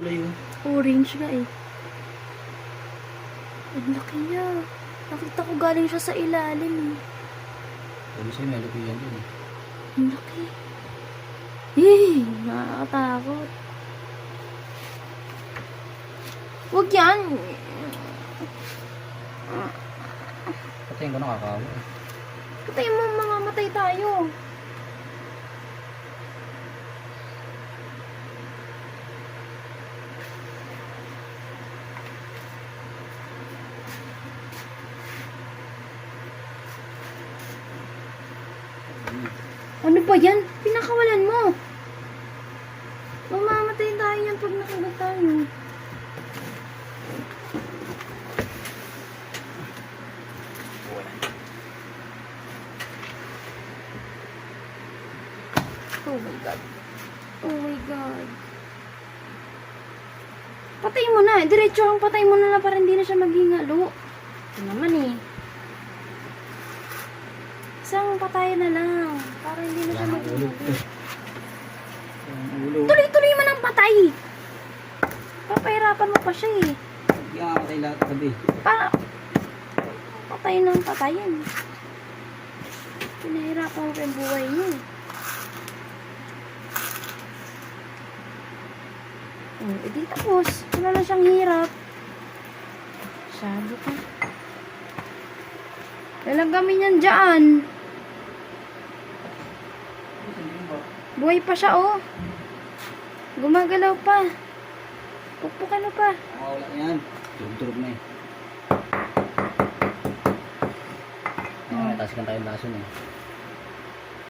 Kulay yun. Orange nga eh. Ang laki niya. Nakita ko galing siya sa ilalim eh. Sabi sa'yo, may lupi yan dun eh. Ang laki. Eh, nakakatakot. Huwag yan. Patayin ko nakakawa eh. Patayin mo, mamamatay tayo. Ano ba yan? Pinakawalan mo. Mamamatay tayo yan pag nakagat tayo. Oh my God. Oh my God. Patay mo na. Diretso ang patay mo na lang para hindi na siya maghingalo. Ito naman eh. Isang patay na lang. Para hindi na siya Yan ang ulo. maghingalo. Yan ang ulo. Tuloy-tuloy mo ng patay. Papahirapan mo pa siya eh. Yan, matay lahat gabi. Para patay ng patayin. Pinahirapan mo pa yung buhay niyo. Oh, edi tapos. Wala na siyang hirap. Sabi ko. Lalagamin yan dyan. Buhay pa siya, oh. Gumagalaw pa. Pukpukan na pa. Wala yan. Turog-turog na eh. Tasikan tayo ng lason eh.